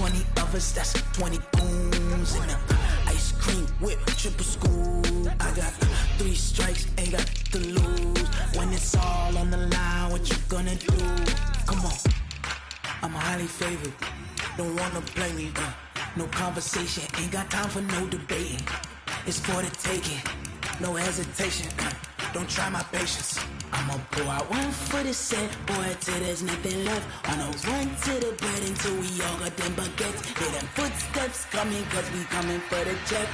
20 of us, that's 20 goons. And the ice cream whip, triple scoop. I got 3 strikes, ain't got to lose. When it's all on the line, what you gonna do? Come on, I'm highly favored. Don't wanna play me, no conversation, ain't got time for no debating. It's for the taking, no hesitation. Don't try my patience. I'ma pour out one for the set, boy, till there's nothing left. On a run to the bread until we all got them baguettes. Hear them footsteps coming, cause we coming for the jet.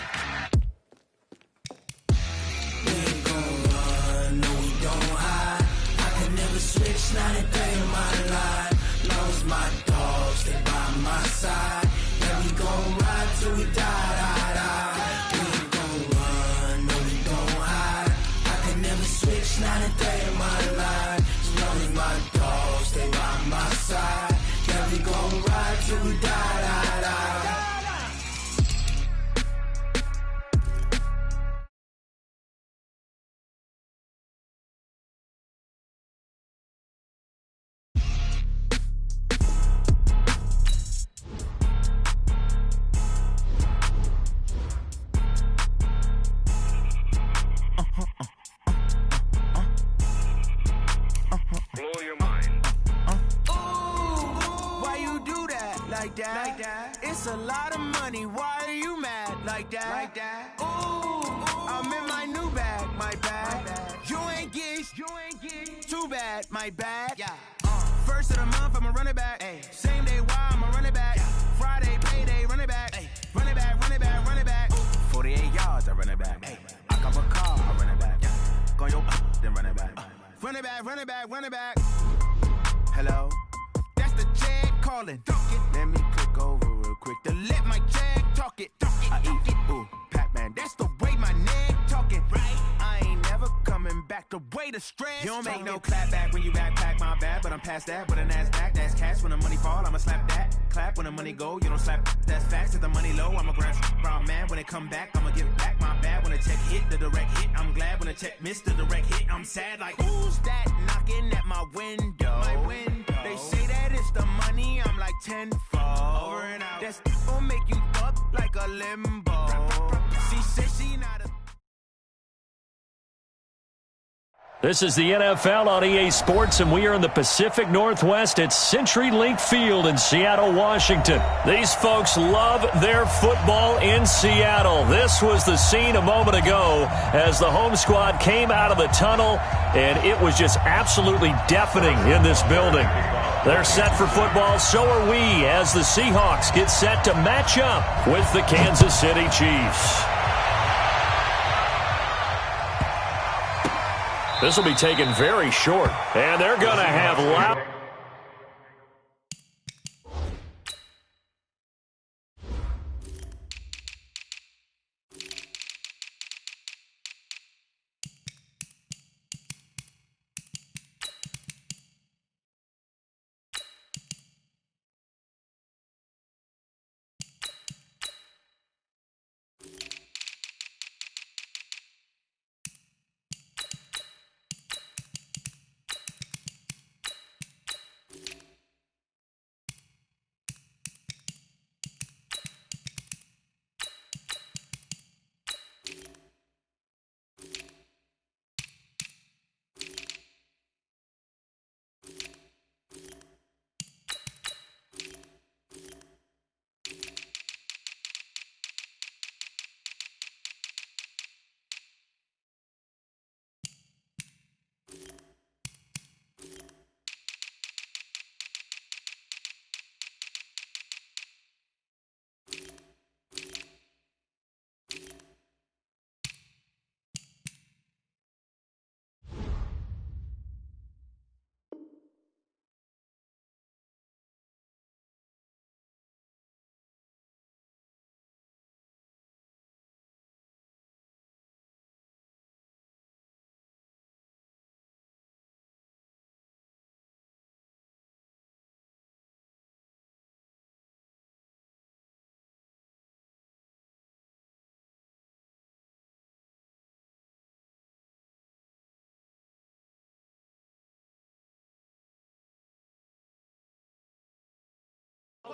We ain't gon' run, no we don't hide. I can never switch, not a day in my life. Long as my dogs stay by my side. Yeah, we gon' ride till we die, die, die. We ain't gon' run, no we don't hide. I can never switch, not a day in my life. As long as my dogs stay by my side. Yeah, we gon' ride till we die, die, die. Blow your mind. Why you do that? Like that? It's a lot of money. Why are you mad? Like that? Ooh, I'm in my new bag. My bag. You ain't geeks. Too bad. My bad. Yeah. First of the month, I'ma run it back. Ay. Same day, why I'ma run it back. Friday, payday, run it back. Ay. Run it back, run it back, run it back. 48 yards, I run it back. Ay. I cop a car, I run it back. Go your then run it back. Run it back, run it back, run it back. Hello? That's the jag calling. Let me click over real quick to let my jag talk it. I eat, ooh, Pac-Man. That's the way my neck talking. Right? I ain't never coming back the way the stress. You don't make no clap back when you backpack my bad, but I'm past that. With a NASDAQ, that's cash. When the money fall, I'ma slap that. Clap when the money go, you don't slap. That's facts. If the money low, I'ma grab brown man. When it come back, I'ma give back my bad. When the check hit, the direct hit. I'm glad when the check missed the direct hit. I'm sad like, who's that knocking at my window? My window. They say that it's the money, I'm like tenfold. Over and out. That's gon' make you up like a limbo. She said she not a... This is the NFL on EA Sports, and we are in the Pacific Northwest at CenturyLink Field in Seattle, Washington. These folks love their football in Seattle. This was the scene a moment ago as the home squad came out of the tunnel, and it was just absolutely deafening in this building. They're set for football, so are we, as the Seahawks get set to match up with the Kansas City Chiefs. This will be taken very short, and they're going to have loud...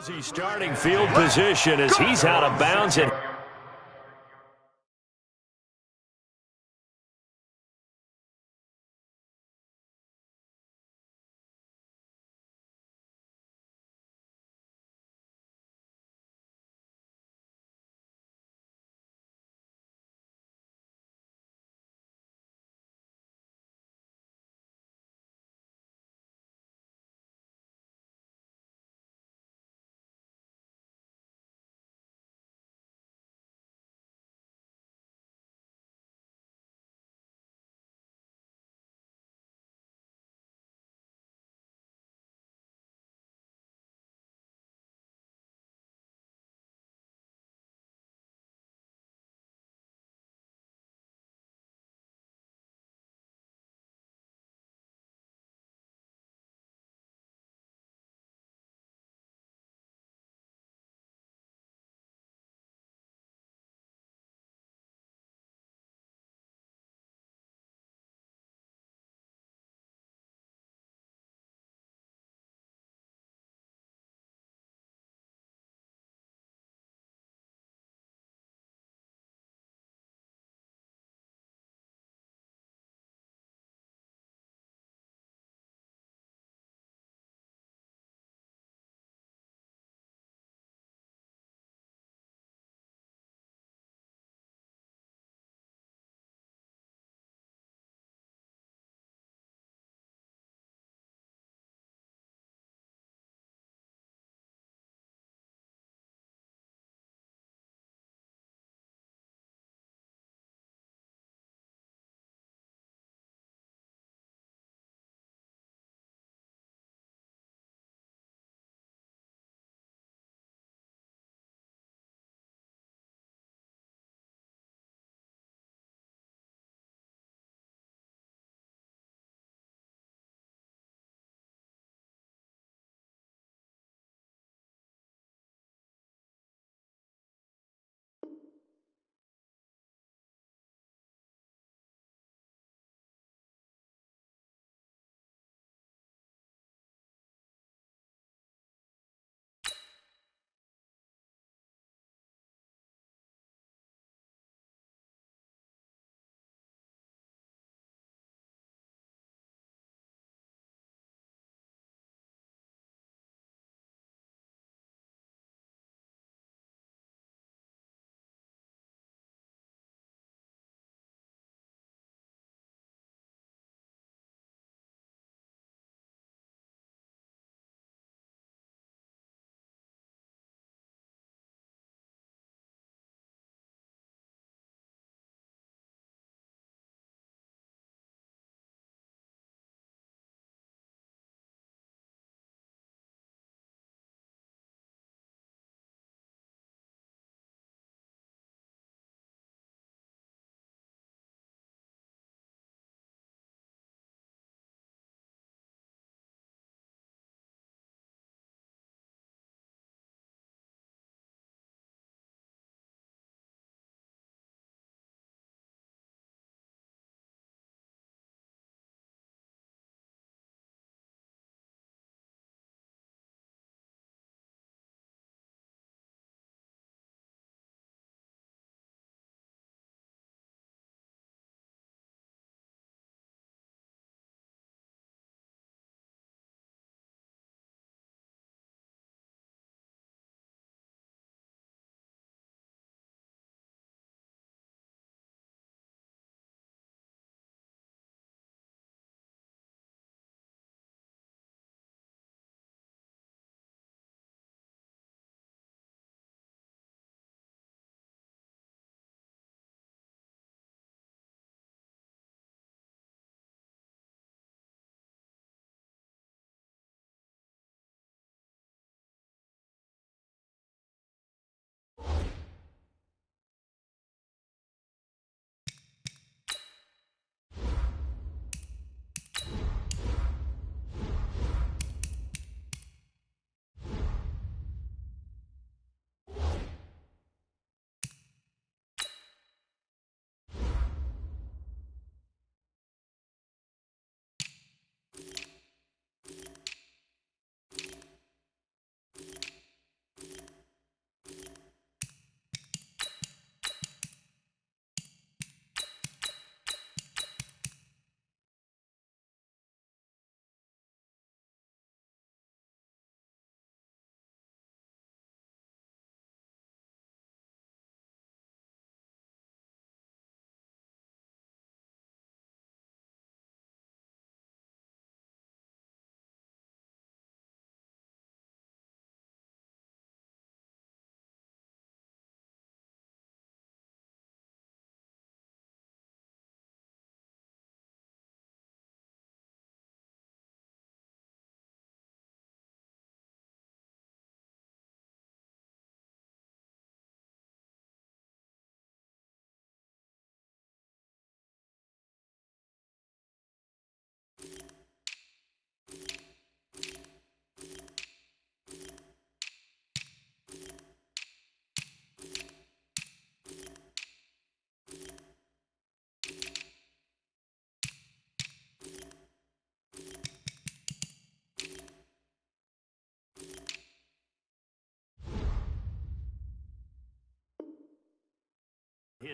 He's starting field position as he's out of bounds. And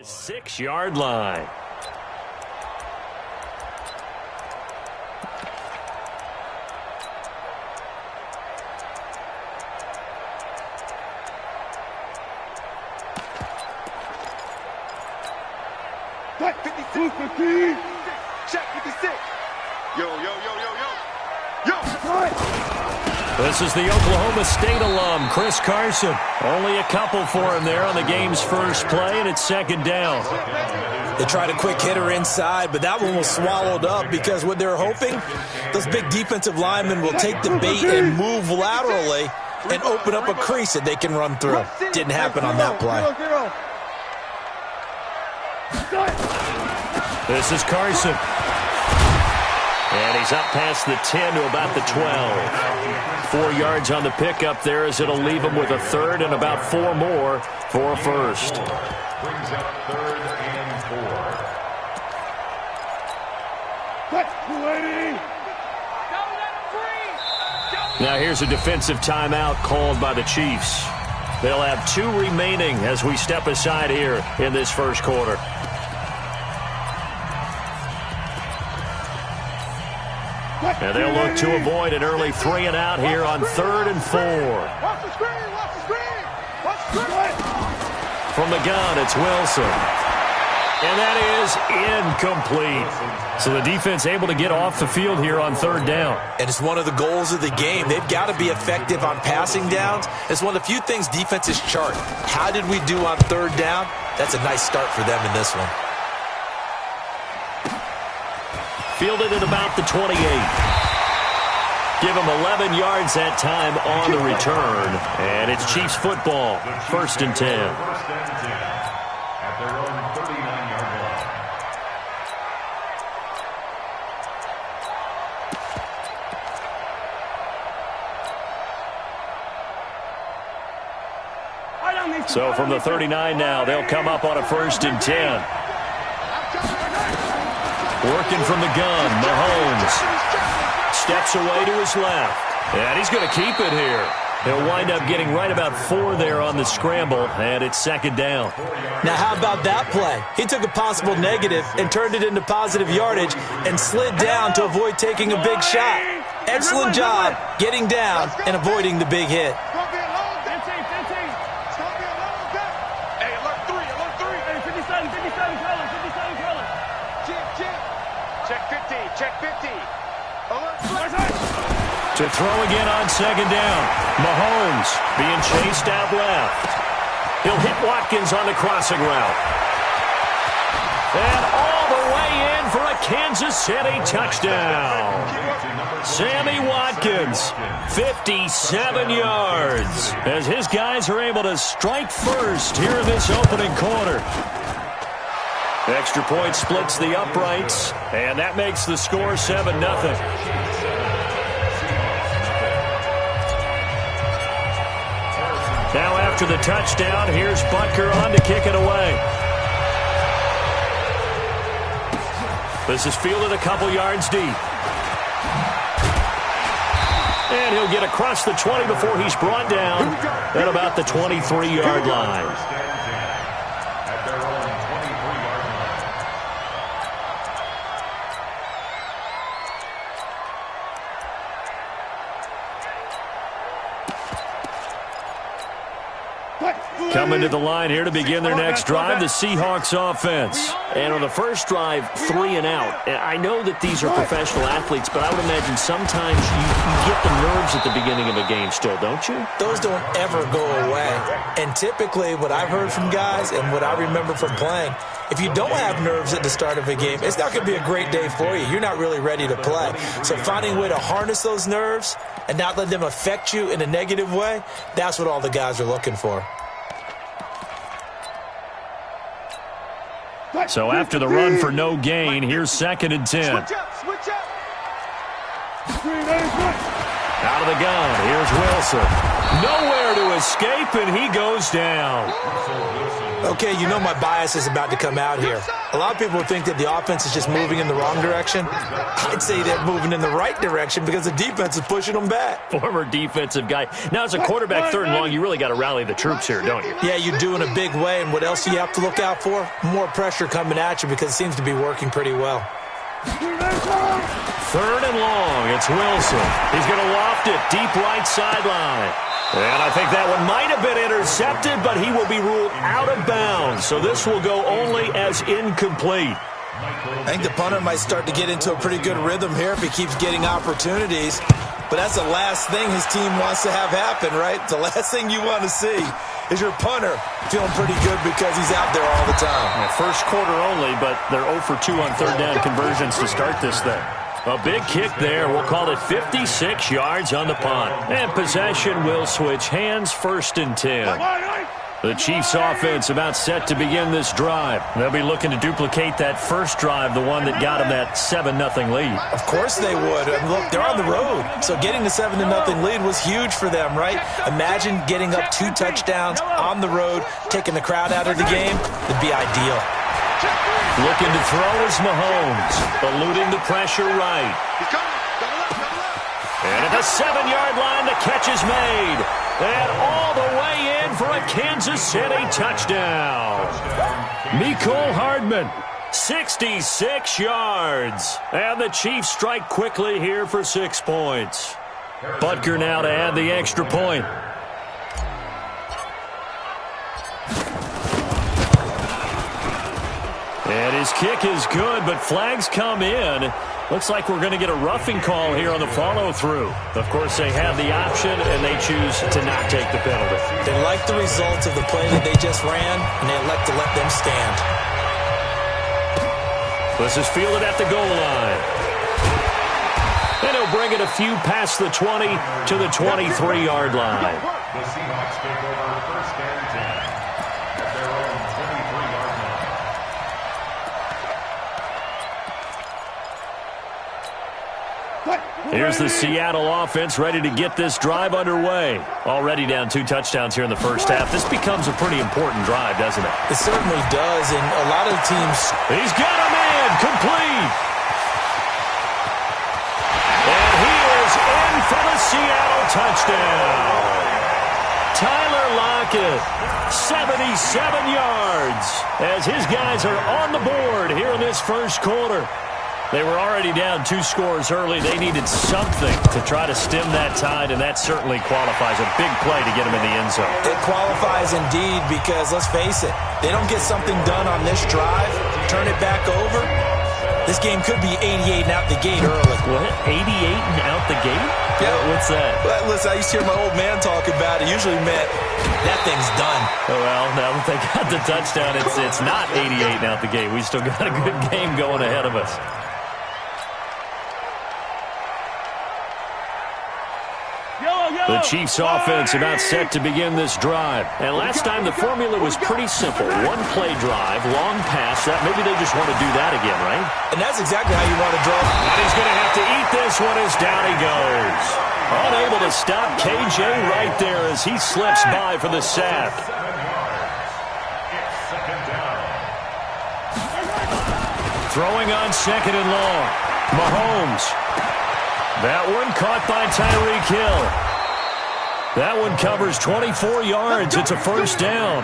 6-yard line. Check 56. Yo. This is the Oklahoma State alum, Chris Carson. Only a couple for him there on the game's first play, and it's second down. They tried a quick hitter inside, but that one was swallowed up because what they're hoping, those big defensive linemen will take the bait and move laterally and open up a crease that they can run through. Didn't happen on that play. This is Carson. And he's up past the 10 to about the 12. 4 yards on the pickup there as it'll leave him with a third and about 4 more for a first. Brings up 3rd and 4. Now here's a defensive timeout called by the Chiefs. They'll have 2 remaining as we step aside here in this first quarter. And they'll look to avoid an early 3 and out here on 3rd and 4. Watch the screen. From the gun, it's Wilson. And that is incomplete. So the defense able to get off the field here on 3rd down. And it's one of the goals of the game. They've got to be effective on passing downs. It's one of the few things defenses chart. How did we do on 3rd down? That's a nice start for them in this one. Fielded at about the 28. Give him 11 yards that time on the return. And it's Chiefs football. 1st and 10. At their own 39-yard line. So from the 39 now, they'll come up on a 1st and 10. Working from the gun, Mahomes steps away to his left. And he's going to keep it here. He'll wind up getting right about 4 there on the scramble, and it's 2nd down. Now, how about that play? He took a possible negative and turned it into positive yardage and slid down to avoid taking a big shot. Excellent job getting down and avoiding the big hit. To throw again on 2nd down. Mahomes being chased out left. He'll hit Watkins on the crossing route. And all the way in for a Kansas City touchdown. Sammy Watkins, 57 yards, as his guys are able to strike first here in this opening quarter. Extra point splits the uprights, and that makes the score 7-0. Now after the touchdown, here's Butker on to kick it away. This is fielded a couple yards deep. And he'll get across the 20 before he's brought down at about the 23-yard line. Coming to the line here to begin their next drive, the Seahawks offense. And on the first drive, 3 and out. And I know that these are professional athletes, but I would imagine sometimes you get the nerves at the beginning of a game still, don't you? Those don't ever go away. And typically what I've heard from guys and what I remember from playing, if you don't have nerves at the start of a game, it's not going to be a great day for you. You're not really ready to play. So finding a way to harness those nerves and not let them affect you in a negative way, that's what all the guys are looking for. So after the run for no gain, here's 2nd and 10. Switch up. Out of the gun, here's Wilson. Nowhere to escape, and he goes down. Okay, you know my bias is about to come out here. A lot of people think that the offense is just moving in the wrong direction. I'd say they're moving in the right direction because the defense is pushing them back. Former defensive guy. Now, as a quarterback, 3rd and long, you really got to rally the troops here, don't you? Yeah, you do in a big way, and what else do you have to look out for? More pressure coming at you because it seems to be working pretty well. 3rd and long, it's Wilson. He's going to loft it deep right sideline. And I think that one might have been intercepted, but he will be ruled out of bounds. So this will go only as incomplete. I think the punter might start to get into a pretty good rhythm here if he keeps getting opportunities. But that's the last thing his team wants to have happen, right? The last thing you want to see is your punter feeling pretty good because he's out there all the time. Yeah, first quarter only, but they're 0 for 2 on 3rd down conversions to start this thing. A big kick there. We'll call it 56 yards on the punt. And possession will switch hands, 1st and 10. The Chiefs offense about set to begin this drive. They'll be looking to duplicate that first drive, the one that got them that 7-0 lead. Of course they would. I mean, look, they're on the road. So getting the 7-0 lead was huge for them, right? Imagine getting up 2 touchdowns on the road, taking the crowd out of the game. It'd be ideal. Looking to throw is Mahomes, eluding the pressure right. And at the 7-yard line, the catch is made. And all the way in for a Kansas City touchdown. Mecole Hardman, 66 yards. And the Chiefs strike quickly here for 6 points. Butker now to add the extra point. And his kick is good, but flags come in. Looks like we're going to get a roughing call here on the follow-through. Of course, they have the option, and they choose to not take the penalty. They like the results of the play that they just ran, and they elect to let them stand. This is fielded at the goal line. And he'll bring it a few past the 20 to the 23-yard line. The Seahawks take over 1st and 10 at their own 23-yard line. Here's the Seattle offense ready to get this drive underway. Already down 2 touchdowns here in the first half. This becomes a pretty important drive, doesn't it? It certainly does, and a lot of teams... He's got a man complete. And he is in for the Seattle touchdown. Tyler Lockett, 77 yards, as his guys are on the board here in this first quarter. They were already down 2 scores early. They needed something to try to stem that tide, and that certainly qualifies. A big play to get them in the end zone. It qualifies indeed because, let's face it, they don't get something done on this drive, turn it back over, this game could be 88 and out the gate early. What? 88 and out the gate? Yeah. What's that? Well, listen, I used to hear my old man talk about it. Usually meant that thing's done. Oh, well, now that they got the touchdown, it's not 88 and out the gate. We still got a good game going ahead of us. The Chiefs offense about set to begin this drive. And last time the formula was pretty simple. 1-play drive, long pass. That maybe they just want to do that again, right? And that's exactly how you want to draw. And he's going to have to eat this one as down he goes. Unable to stop KJ right there as he slips by for the sack. Throwing on 2nd and long. Mahomes. That one caught by Tyreek Hill. That one covers 24 yards. It's a first down.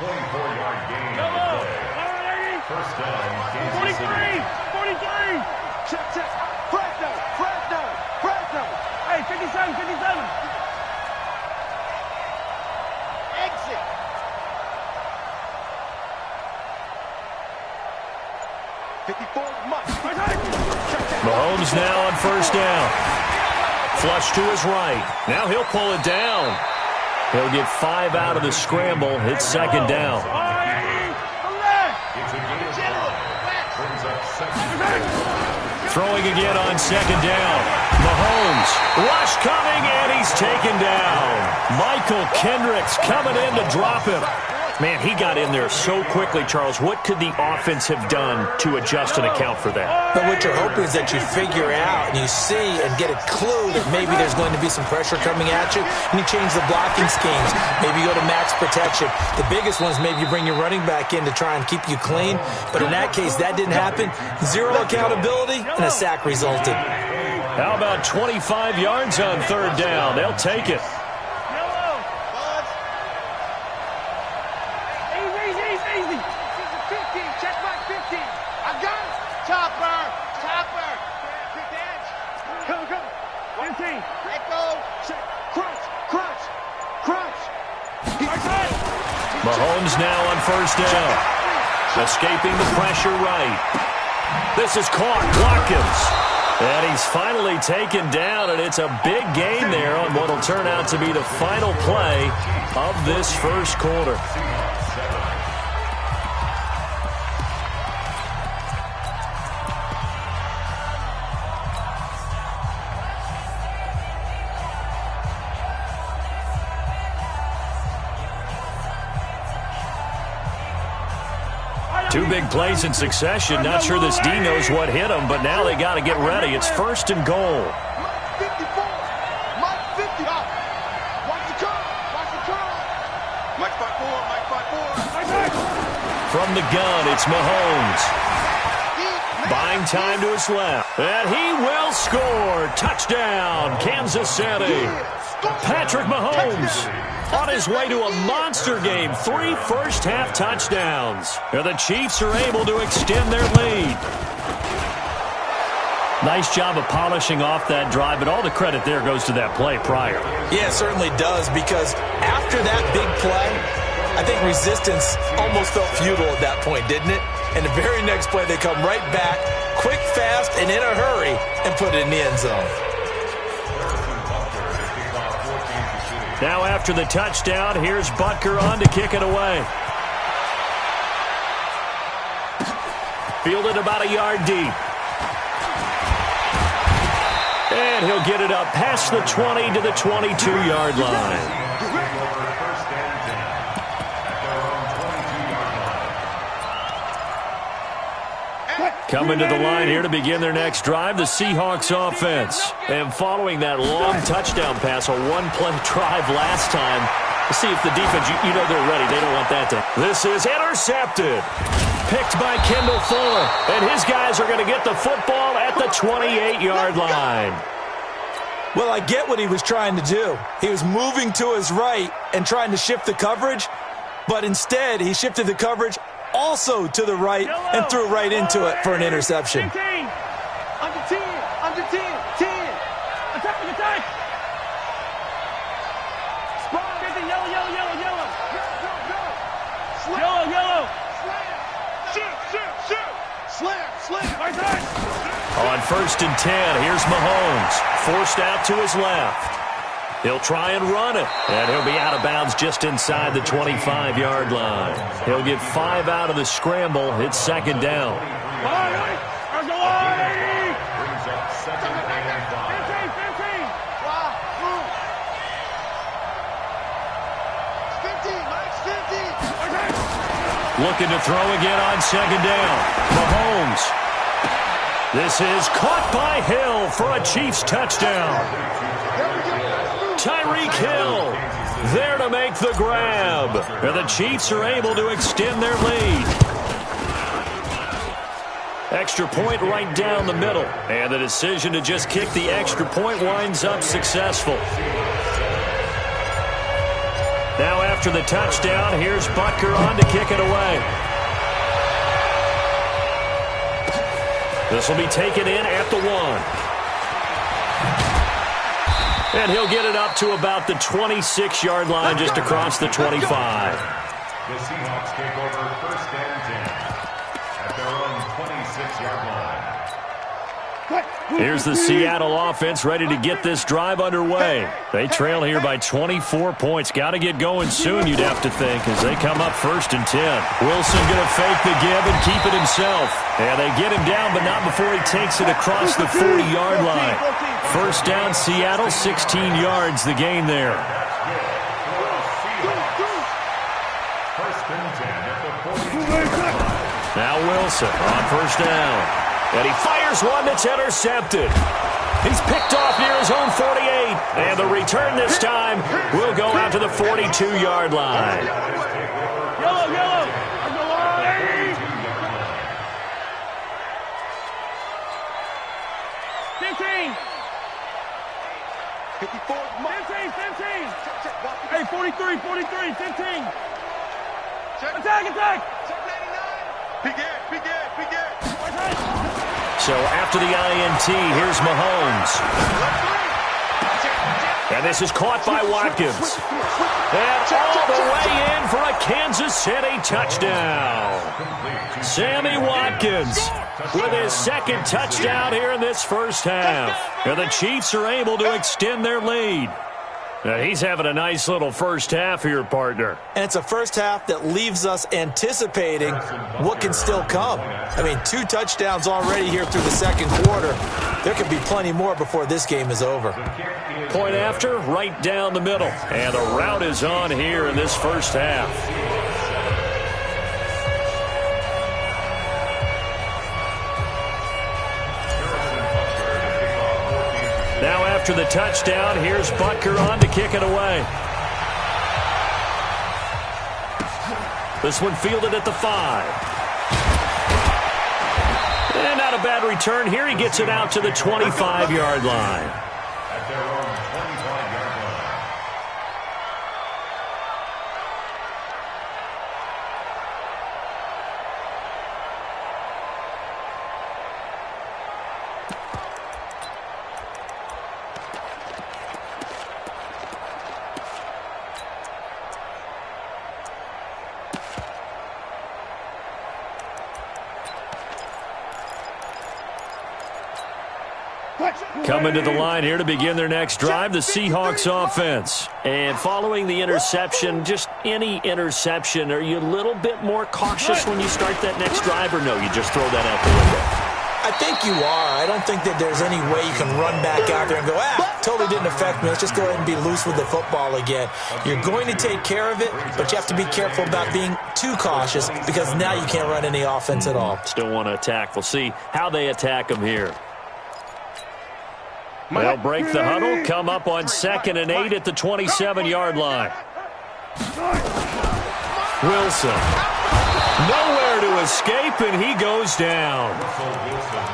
24-yard gain on the play. First down, Kansas City. 43. Check. Fresno. Hey, 57. Exit. 54. Mahomes now on first down. Flush to his right. Now he'll pull it down. He'll get 5 out of the scramble. It's 2nd down. Throwing again on 2nd down. Mahomes. Rush coming, and he's taken down. Michael Kendricks coming in to drop him. Man, he got in there so quickly, Charles. What could the offense have done to adjust and account for that? But what you're hoping is that you figure out and you see and get a clue that maybe there's going to be some pressure coming at you, and you change the blocking schemes. Maybe you go to max protection. The biggest one is maybe you bring your running back in to try and keep you clean. But in that case, that didn't happen. Zero accountability, and a sack resulted. How about 25 yards on third down? They'll take it. Mahomes now on first down. Escaping the pressure right. This is caught. Watkins. And he's finally taken down, and it's a big gain there on what will turn out to be the final play of this first quarter. Two big plays in succession. Not sure this D knows what hit him, but now they got to get ready. It's first and goal. From the gun, it's Mahomes. Buying time to his left. And he will score. Touchdown, Kansas City. Patrick Mahomes on his way to a monster game. 3 first-half touchdowns. And the Chiefs are able to extend their lead. Nice job of polishing off that drive, but all the credit there goes to that play prior. Yeah, it certainly does, because after that big play, I think resistance almost felt futile at that point, didn't it? And the very next play, they come right back, quick, fast, and in a hurry, and put it in the end zone. Now after the touchdown, here's Butker on to kick it away. Fielded about a yard deep. And he'll get it up past the 20 to the 22-yard line. Coming to the line here to begin their next drive, the Seahawks offense. And following that long touchdown pass, a one-play drive last time, let's see if the defense, you know they're ready. They don't want that to. This is intercepted. Picked by Kendall Fuller. And his guys are going to get the football at the 28-yard line. Well, I get what he was trying to do. He was moving to his right and trying to shift the coverage, but instead he shifted the coverage also to the right and threw right into it for an interception. 15, under 10, under 10, 10. Attack, attack. Spot, 50, yellow, yellow, yellow, yellow. Go. Yellow, yellow. Shoot. Slam. Right there. On first and 10, here's Mahomes. Forced out to his left. He'll try and run it, and he'll be out of bounds just inside the 25-yard line. He'll get 5 out of the scramble. It's second down. Looking to throw again on second down. Mahomes. This is caught by Hill for a Chiefs touchdown. Tyreek Hill there to make the grab. And the Chiefs are able to extend their lead. Extra point right down the middle. And the decision to just kick the extra point winds up successful. Now after the touchdown, here's Butker on to kick it away. This will be taken in at the 1. And he'll get it up to about the 26-yard line, just across the 25. The Seahawks take over first and 10 at their own 26-yard line. Here's the Seattle offense ready to get this drive underway. They trail here by 24 points. Got to get going soon, you'd have to think, as they come up first and 10. Wilson going to fake the give and keep it himself. And they get him down, but not before he takes it across the 40-yard line. First down, Seattle, 16 yards, the gain there. First Now Wilson on first down. And he fires one that's intercepted. He's picked off near his own 48. And the return this time will go out to the 42-yard line. Yellow, yellow. 15. 54. 15. Hey, 43, 15. Attack. Begin. So after the INT, here's Mahomes. And this is caught by Watkins. And all the way in for a Kansas City touchdown. Sammy Watkins with his second touchdown here in this first half. And the Chiefs are able to extend their lead. Now he's having a nice little first half here, partner. And it's a first half that leaves us anticipating what can still come. I mean, 2 touchdowns already here through the second quarter. There could be plenty more before this game is over. Point after, right down the middle. And the route is on here in this first half. Now after the touchdown, here's Butker on to kick it away. This one fielded at the 5. And not a bad return here. He gets it out to the 25-yard line. At their own 25-yard line. Coming to the line here to begin their next drive, the Seahawks offense. And following the interception, just any interception, are you a little bit more cautious when you start that next drive, or no, you just throw that out the window? I think you are. I don't think that there's any way you can run back out there and go, totally didn't affect me. Let's just go ahead and be loose with the football again. You're going to take care of it, but you have to be careful about being too cautious because now you can't run any offense at all. Still want to attack. We'll see how they attack them here. They'll break the huddle, come up on 2nd and 8 at the 27-yard line. Wilson. Nowhere to escape, and he goes down.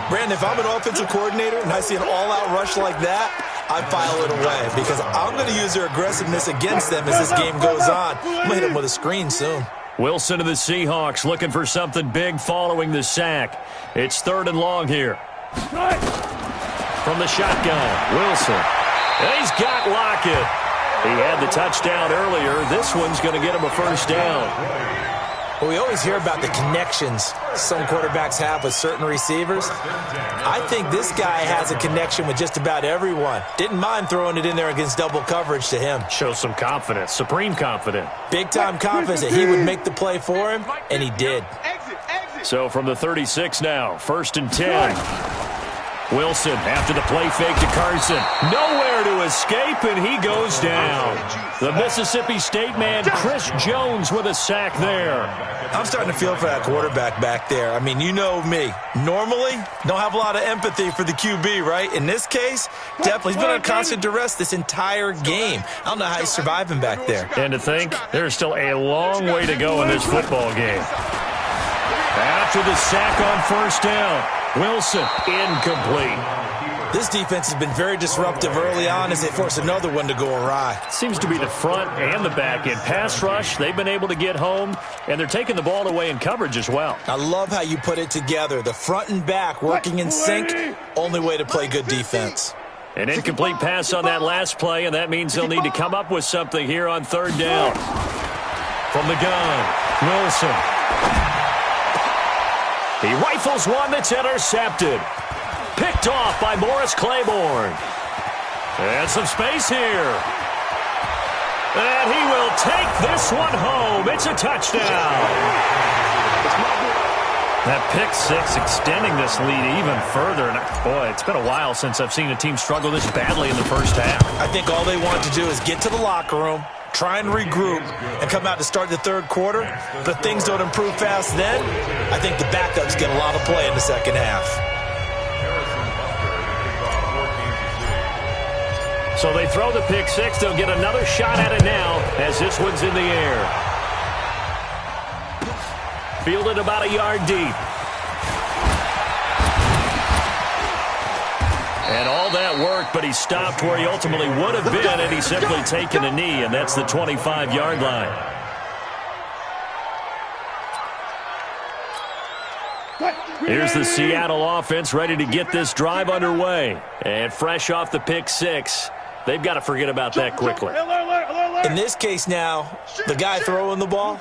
Brandon, if I'm an offensive coordinator and I see an all-out rush like that, I file it away because I'm going to use their aggressiveness against them as this game goes on. I'm going to hit them with a screen soon. Wilson to the Seahawks looking for something big following the sack. It's 3rd and long here. From the shotgun, Wilson. And he's got Lockett. He had the touchdown earlier. This one's going to get him a first down. Well, we always hear about the connections some quarterbacks have with certain receivers. I think this guy has a connection with just about everyone. Didn't mind throwing it in there against double coverage to him. Shows some confidence, supreme confidence. Big-time confidence that he would make the play for him, and he did. So from the 36 now, 1st and 10. Wilson after the play fake to Carson. Nowhere to escape, and he goes down. The Mississippi State man, Chris Jones, with a sack there. I'm starting to feel for that quarterback back there. I mean, you know me. Normally, don't have a lot of empathy for the QB, right? In this case, definitely. He's been under constant duress this entire game. I don't know how he's surviving back there. And to think, there's still a long way to go in this football game. After the sack on 1st down, Wilson incomplete. This defense has been very disruptive early on as they force another one to go awry. Seems to be the front and the back end. Pass rush, they've been able to get home, and they're taking the ball away in coverage as well. I love how you put it together. The front and back working in sync, only way to play good defense. An incomplete pass on that last play, and that means they'll need to come up with something here on 3rd down. From the gun, Wilson. He rifles one that's intercepted. Picked off by Morris Claiborne. And some space here. And he will take this one home. It's a touchdown. That pick six extending this lead even further. And boy, it's been a while since I've seen a team struggle this badly in the first half. I think all they want to do is get to the locker room, try and regroup, and come out to start the third quarter. But if things don't improve fast then, I think the backups get a lot of play in the second half. So they throw the pick six. They'll get another shot at it now as this one's in the air. Fielded about a yard deep. And all that work, but he stopped where he ultimately would have been, and he's simply taken a knee, and that's the 25-yard line. Here's the Seattle offense ready to get this drive underway. And fresh off the pick six, they've got to forget about that quickly. In this case now, the guy throwing the ball,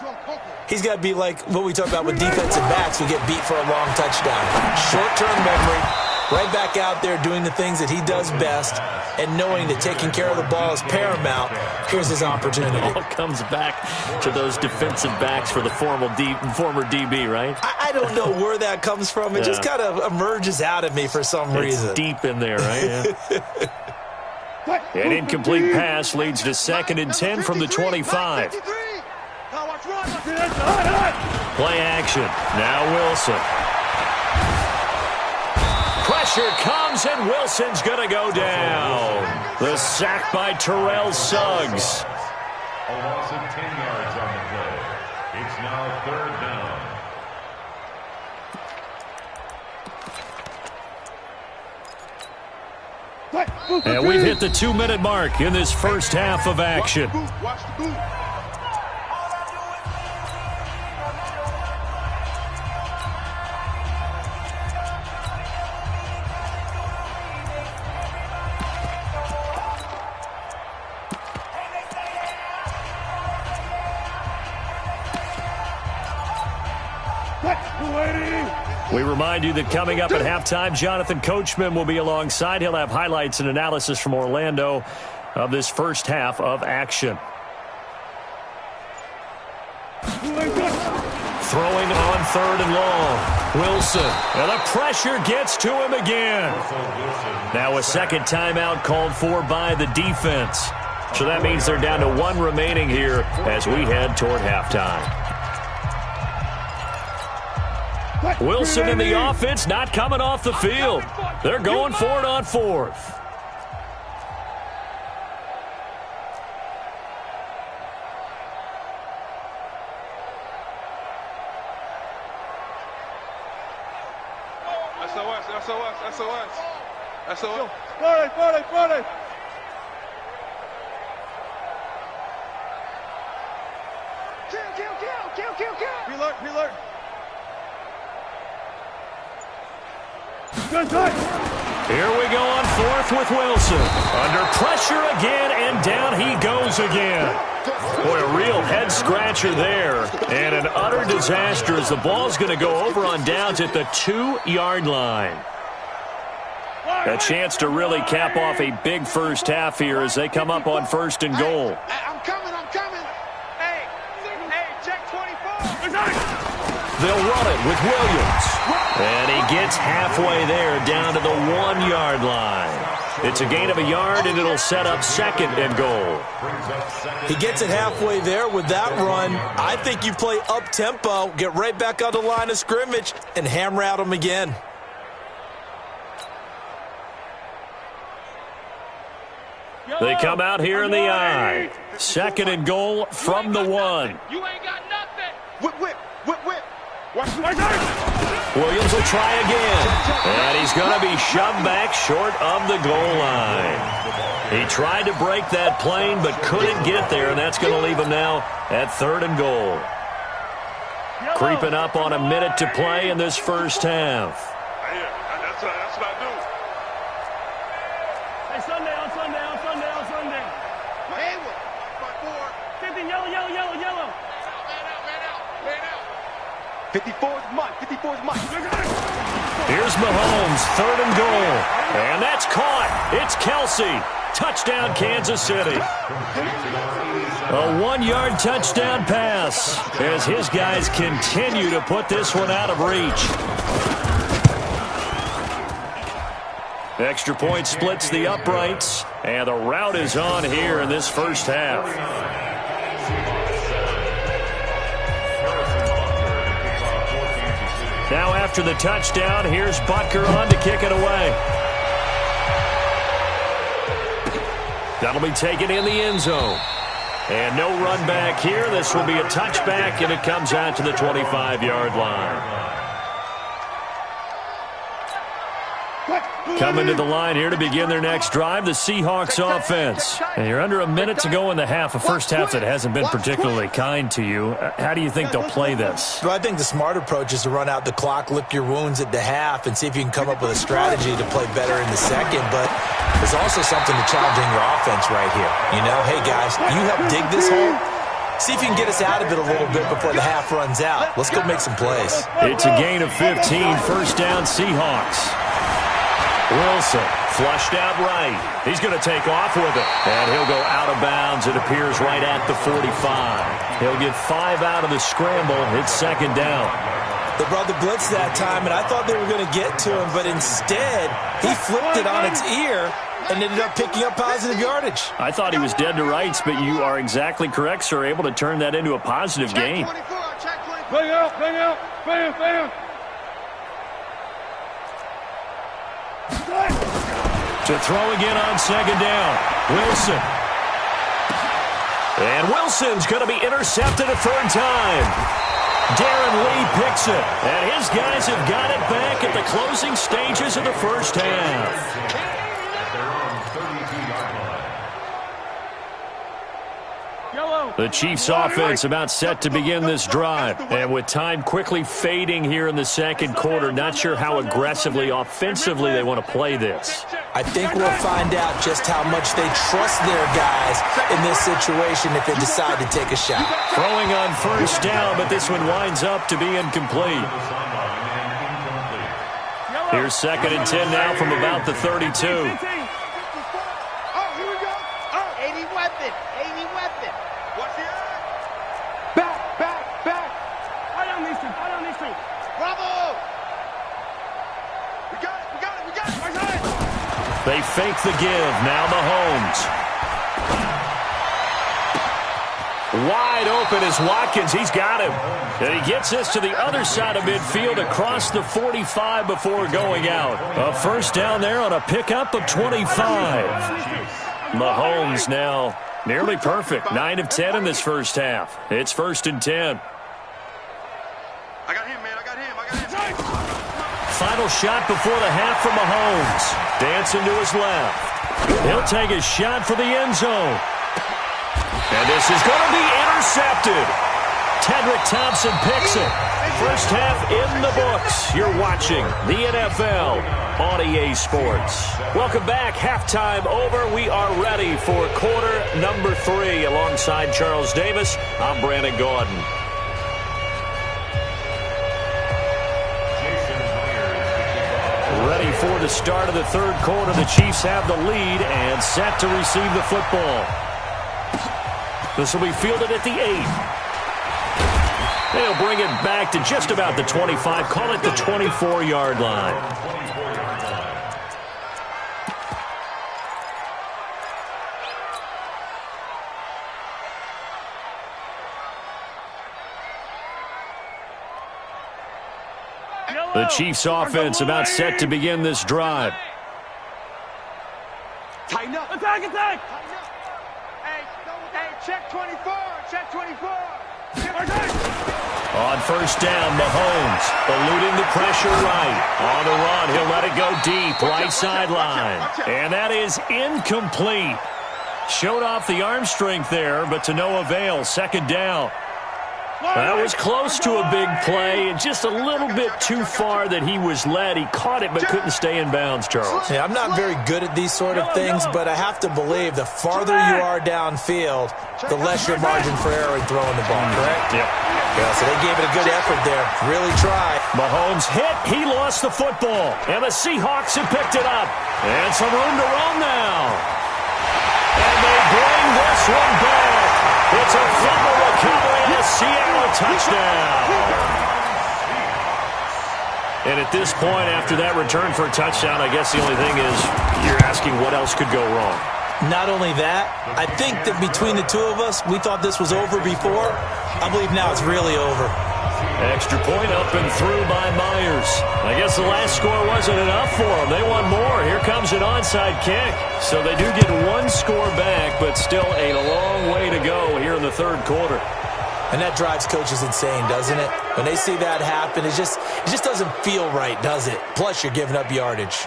he's got to be like what we talk about with defensive backs who get beat for a long touchdown. Short-term memory, right back out there doing the things that he does best, and knowing that taking care of the ball is paramount. Here's his opportunity. It all comes back to those defensive backs for the former DB, right? I don't know where that comes from. It just kind of emerges out of me for some reason. It's deep in there, right? Yeah. An incomplete pass leads to 2nd and 10 from the 25. Play action. Now Wilson. Pressure comes, and Wilson's going to go down. The sack by Terrell Suggs. A loss of 10 yards on the play. It's now 3rd down. And we've hit the 2-minute mark in this first half of action. Watch the boot. We remind you that coming up at halftime, Jonathan Coachman will be alongside. He'll have highlights and analysis from Orlando of this first half of action. Throwing on 3rd and long. Wilson. And the pressure gets to him again. Now a second timeout called for by the defense. So that means they're down to 1 remaining here as we head toward halftime. Wilson and the offense not coming off the field. They're going for it on 4th. SOS. Kill. Alert. Here we go on 4th with Wilson. Under pressure again, and down he goes again. Boy, a real head-scratcher there, and an utter disaster as the ball's going to go over on downs at the 2-yard line. A chance to really cap off a big first half here as they come up on 1st and goal. I'm coming. Hey, check 24. They'll run it with Williams. And he gets halfway there down to the 1-yard line. It's a gain of a yard, and it'll set up 2nd and goal. He gets it halfway there with that run. I think you play up-tempo, get right back on the line of scrimmage, and hammer out him again. They come out here in the I. 2nd and goal from the 1. You ain't got nothing. Whip. Williams will try again. And he's going to be shoved back short of the goal line. He tried to break that plane but couldn't get there, and that's going to leave him now at 3rd and goal. Creeping up on a minute to play in this first half. That's what I do. Hey, Sunday. Man, what? 50, yellow. Man out. 54's mine. Here's Mahomes, 3rd and goal. And that's caught. It's Kelsey. Touchdown, Kansas City. A 1-yard touchdown pass as his guys continue to put this one out of reach. Extra point splits the uprights, and the route is on here in this first half. Now after the touchdown, here's Butker on to kick it away. That'll be taken in the end zone. And no run back here. This will be a touchback, and it comes out to the 25-yard line. Coming to the line here to begin their next drive, the Seahawks offense. And you're under a minute to go in the half, a first half that hasn't been particularly kind to you. How do you think they'll play this? Well, I think the smart approach is to run out the clock, lick your wounds at the half, and see if you can come up with a strategy to play better in the second. But there's also something to challenging your offense right here. You know, hey, guys, you help dig this hole. See if you can get us out of it a little bit before the half runs out. Let's go make some plays. It's a gain of 15, first down Seahawks. Wilson flushed out right. He's going to take off with it. And he'll go out of bounds. It appears right at the 45. He'll get 5 out of the scramble. It's second down. They brought the blitz that time, and I thought they were going to get to him, but instead he flipped it on its ear and ended up picking up positive yardage. I thought he was dead to rights, but you are exactly correct, sir. Able to turn that into a positive gain. Bang out, bang out, bang, bang. To throw again on second down. Wilson. And Wilson's going to be intercepted a third time. Darren Lee picks it. And his guys have got it back at the closing stages of the first half. The Chiefs offense about set to begin this drive. And with time quickly fading here in the second quarter, not sure how aggressively, offensively they want to play this. I think we'll find out just how much they trust their guys in this situation if they decide to take a shot. Throwing on first down, but this one winds up to be incomplete. Here's second and 10 now from about the 32. They fake the give. Now Mahomes. Wide open is Watkins. He's got him. And he gets this to the other side of midfield across the 45 before going out. A first down there on a pickup of 25. Mahomes now nearly perfect. 9 of 10 in this first half. It's first and 10. I got him, man. I got him. Final shot before the half from Mahomes. Dancing to his left. He'll take a shot for the end zone. And this is going to be intercepted. Tedrick Thompson picks it. First half in the books. You're watching the NFL on EA Sports. Welcome back. Halftime over. We are ready for quarter number 3. Alongside Charles Davis, I'm Brandon Gordon. Ready for the start of the third quarter. The Chiefs have the lead and set to receive the football. This will be fielded at the 8. They'll bring it back to just about the 25. Call it the 24-yard line. The Chiefs offense about set to begin this drive. Tighten up. Attack, attack. Hey, check 24. Check 24. On first down, Mahomes eluding the pressure right. On the run, he'll let it go deep, right sideline. And that is incomplete. Showed off the arm strength there, but to no avail. Second down. That was close to a big play, and just a little bit too far that he was led. He caught it but couldn't stay in bounds, Charles. Yeah, I'm not very good at these sort of things, but I have to believe the farther you are downfield, the less your margin for error in throwing the ball, correct? Yep. Yeah, so they gave it a good effort there. Really tried. Mahomes hit. He lost the football. And the Seahawks have picked it up. And some room to run now. And they bring this one back. It's a fumble recovery and a Seattle touchdown. And at this point, after that return for a touchdown, I guess the only thing is you're asking what else could go wrong. Not only that, I think that between the two of us, we thought this was over before. I believe now it's really over. Extra point up and through by Myers. I guess the last score wasn't enough for them. They want more. Here comes an onside kick. So they do get one score back, but still a long way to go here in the third quarter. And that drives coaches insane, doesn't it? When they see that happen, it just doesn't feel right, does it? Plus, you're giving up yardage.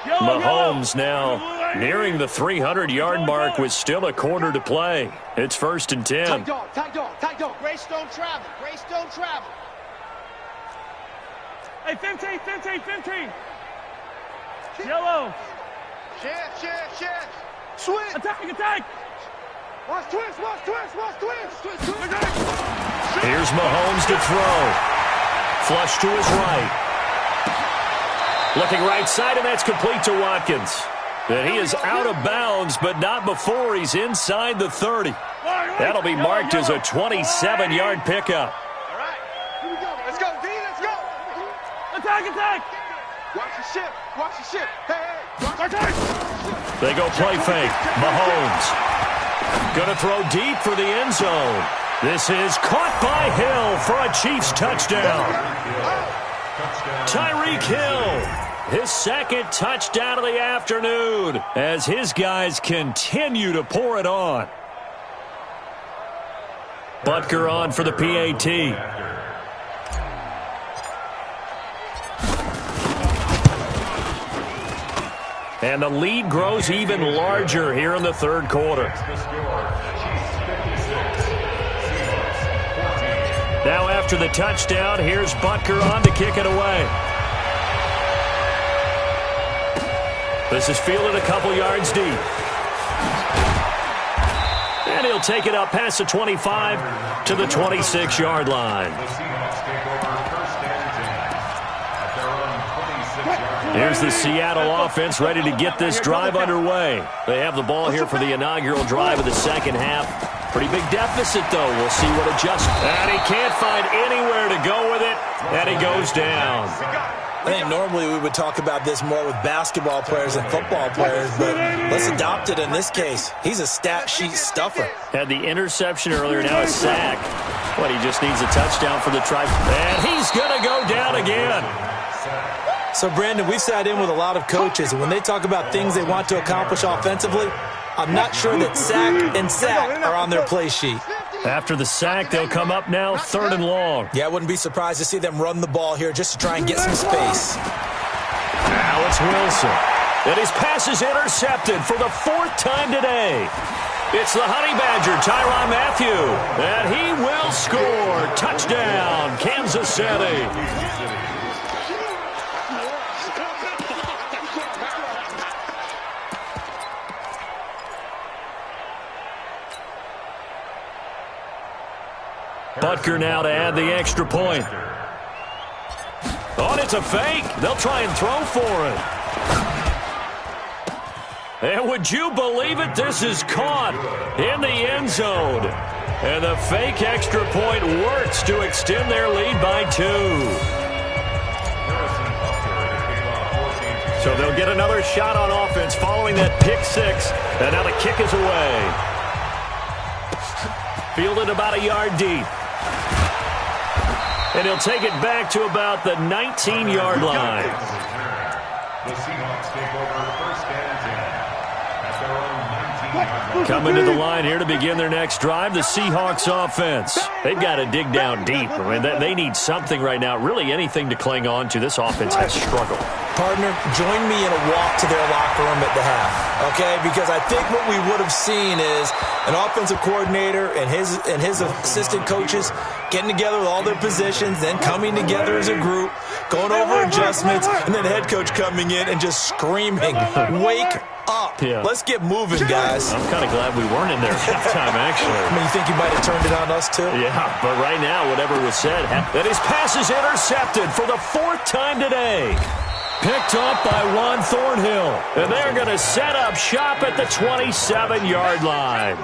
Mahomes now nearing the 300-yard mark with still a quarter to play. It's 1st and 10. Tight dog, tight dog, tight dog. Grace don't travel. Grace don't travel. Hey, 15. Yellow. Shift. Switch. Attack. Watch twist. Here's Mahomes to throw. Flush to his right. Looking right side, and that's complete to Watkins. And he is out of bounds, but not before he's inside the 30. That'll be marked as a 27-yard pickup. All right. Here we go. Let's go, D. Let's go. Attack. Watch the ship. Hey. They go play fake. Mahomes. Going to throw deep for the end zone. This is caught by Hill for a Chiefs touchdown. Tyreek Hill, his second touchdown of the afternoon as his guys continue to pour it on. Butker on for the PAT. And the lead grows even larger here in the third quarter. Now after the touchdown, here's Butker on to kick it away. This is fielded a couple yards deep. And he'll take it up past the 25 to the 26-yard line. Here's the Seattle offense ready to get this drive underway. They have the ball here for the inaugural drive of the second half. Pretty big deficit, though. We'll see what adjusts. And he can't find anywhere to go with it, and he goes down. I think normally we would talk about this more with basketball players and football players, but let's adopt it in this case. He's a stat sheet stuffer. Had the interception earlier, now a sack. But he just needs a touchdown for the try. And he's going to go down again. So, Brandon, we've sat in with a lot of coaches, and when they talk about things they want to accomplish offensively, I'm not sure that sack and sack are on their play sheet. After the sack, they'll come up now 3rd and long. Yeah, I wouldn't be surprised to see them run the ball here just to try and get some space. Now it's Wilson. And his pass is intercepted for the 4th time today. It's the Honey Badger, Tyrann Mathieu. And he will score. Touchdown, Kansas City. Butker now to add the extra point. Oh, and it's a fake. They'll try and throw for it. And would you believe it? This is caught in the end zone. And the fake extra point works to extend their lead by 2. So they'll get another shot on offense following that pick 6. And now the kick is away. Fielded about a yard deep. And he'll take it back to about the 19-yard line. The Seahawks take over 1st and 10 at their own 19-yard line. Coming to the line here to begin their next drive, the Seahawks offense. They've got to dig down deep. I mean, they need something right now, really anything to cling on to. This offense has struggled. Partner, join me in a walk to their locker room at the half, okay? Because I think what we would have seen is an offensive coordinator and his assistant coaches getting together with all their positions, then coming together as a group, going over adjustments, and then the head coach coming in and just screaming, "Wake up. Yeah. Let's get moving, guys." I'm kind of glad we weren't in there at halftime, actually. I mean, you think you might have turned it on us, too? Yeah, but right now, whatever was said, that his pass is intercepted for the 4th time today. Picked up by Juan Thornhill. And they're going to set up shop at the 27-yard line.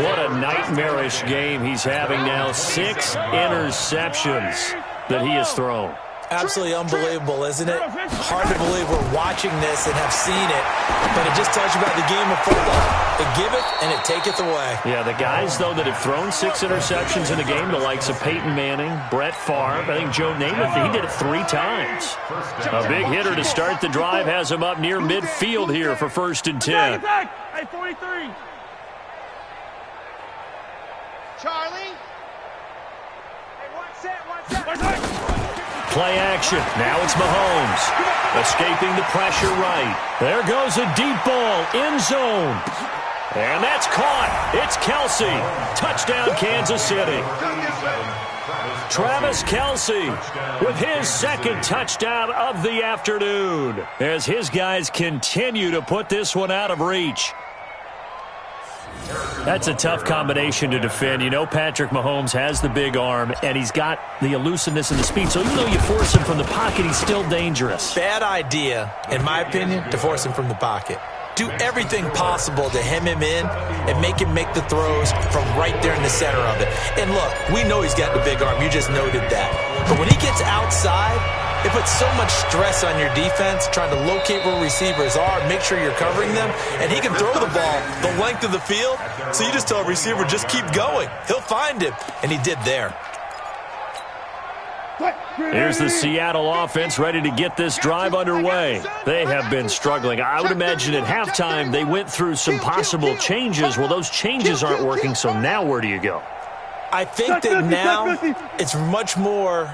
What a nightmarish game he's having now. 6 interceptions that he has thrown. Absolutely unbelievable, isn't it? Hard to believe we're watching this and have seen it, but it just tells you about the game of football. It giveth and it taketh away. Yeah, the guys, though, that have thrown 6 interceptions in the game, the likes of Peyton Manning, Brett Favre, I think Joe Namath, he did it 3 times. A big hitter to start the drive has him up near midfield here for 1st and 10. Hey, 43. Charlie. Hey, one set. Play action. Now it's Mahomes. Escaping the pressure right. There goes a deep ball. End zone. And that's caught. It's Kelsey. Touchdown, Kansas City. Travis Kelsey with his 2nd touchdown of the afternoon as his guys continue to put this one out of reach. That's a tough combination to defend. You know Patrick Mahomes has the big arm, and he's got the elusiveness and the speed. So even though you force him from the pocket, he's still dangerous. Bad idea, in my opinion, to force him from the pocket. Do everything possible to hem him in and make him make the throws from right there in the center of it. And look, we know he's got the big arm. You just noted that. But when he gets outside, it puts so much stress on your defense trying to locate where receivers are, make sure you're covering them, and he can throw the ball the length of the field. So you just tell a receiver, just keep going. He'll find him, and he did there. Here's the Seattle offense ready to get this drive underway. They have been struggling. I would imagine at halftime they went through some possible changes. Well, those changes aren't working, so now where do you go? I think that now it's much more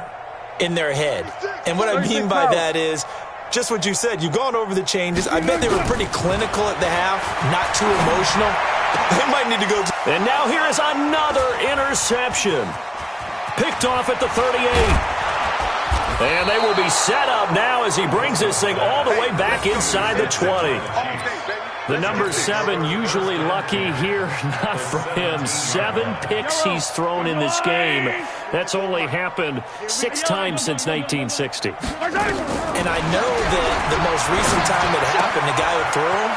in their head. And what I mean by that is just what you said. You've gone over the changes. I bet they were pretty clinical at the half, not too emotional. They might need to go. And now here is another interception. Picked off at the 38. And they will be set up now as he brings this thing all the way back inside the 20. The number 7 usually lucky here, not for him. 7 picks he's thrown in this game. That's only happened 6 times since 1960. And I know that the most recent time it happened, the guy who threw him.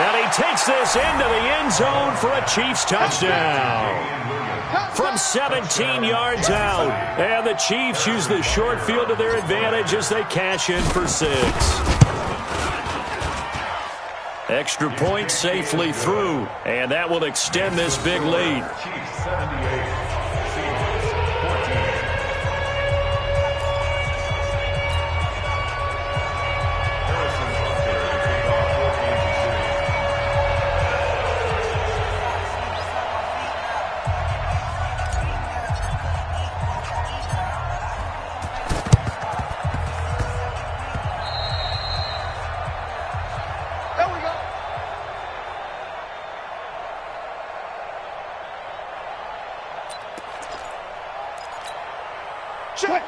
And he takes this into the end zone for a Chiefs touchdown. From 17 yards out. And the Chiefs use the short field to their advantage as they cash in for 6. Extra point safely through. And that will extend this big lead. Chiefs 78.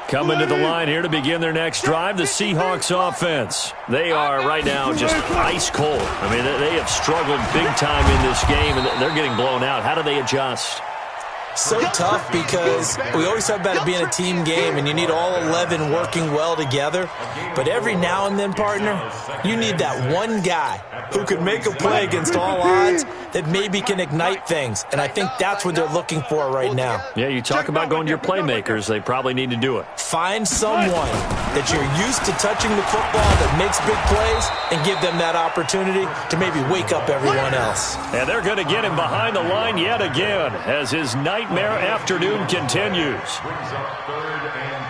Coming to the line here to begin their next drive, the Seahawks offense. They are right now just ice cold. I mean, they have struggled big time in this game, and they're getting blown out. How do they adjust? So tough because we always talk about it being a team game and you need all 11 working well together. But every now and then, partner, you need that one guy who can make a play against all odds that maybe can ignite things. And I think that's what they're looking for right now. Yeah, you talk about going to your playmakers. They probably need to do it. Find someone that you're used to touching the football that makes big plays and give them that opportunity to maybe wake up everyone else. And they're going to get him behind the line yet again as his nightmare afternoon continues. Brings up 3rd and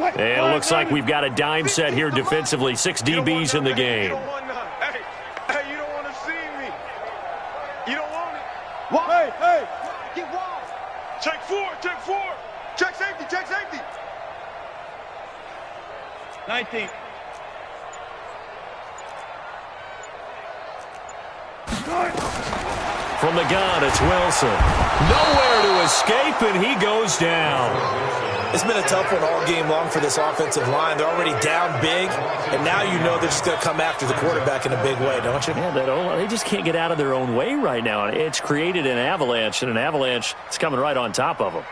4. And it looks like we've got a dime set here defensively. 6 DBs in the game. Hey, you don't want to see me. You don't want it. Hey, get wide. Check 4. Check safety. 19. From the gun, it's Wilson. Nowhere to escape, and he goes down. It's been a tough one all game long for this offensive line. They're already down big, and now you know they're just going to come after the quarterback in a big way, don't you? Yeah, they just can't get out of their own way right now. It's created an avalanche, and an avalanche is coming right on top of them.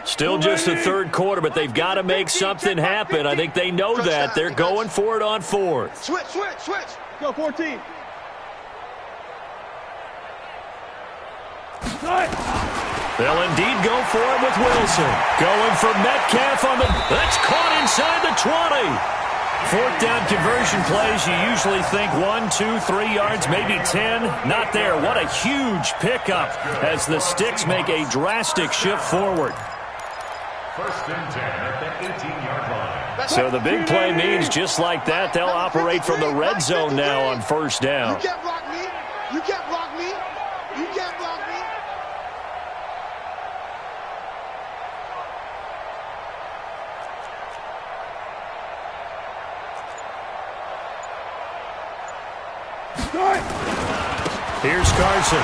Still just the third quarter, but they've got to make something happen. I think they know that. They're going for it on fourth. Switch. Go 14. They'll indeed go for it with Wilson. Going for Metcalf on the... That's caught inside the 20. Fourth down conversion plays, you usually think 1, 2, 3 yards, maybe 10. Not there. What a huge pickup as the Sticks make a drastic shift forward. First and 10 at the 18-yard line. So the big play means just like that, they'll operate from the red zone now on first down. You can't block me. You can't block me. You can't block me. Here's Carson.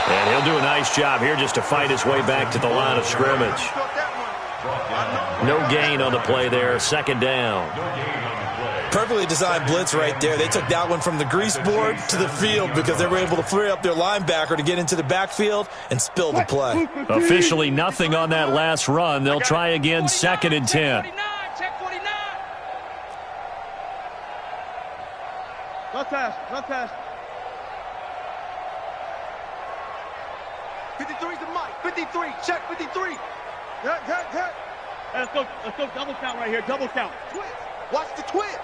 And he'll do a nice job here just to fight his way back to the line of scrimmage. No gain on the play there. Second down. Perfectly designed blitz right there. They took that one from the grease board to the field because they were able to free up their linebacker to get into the backfield and spill the play. Officially nothing on that last run. They'll try again, second and 10. Run pass. 53's the mic. 53. Check 53. Hit. Let's go double count right here. Double count. Twist. Watch the twist.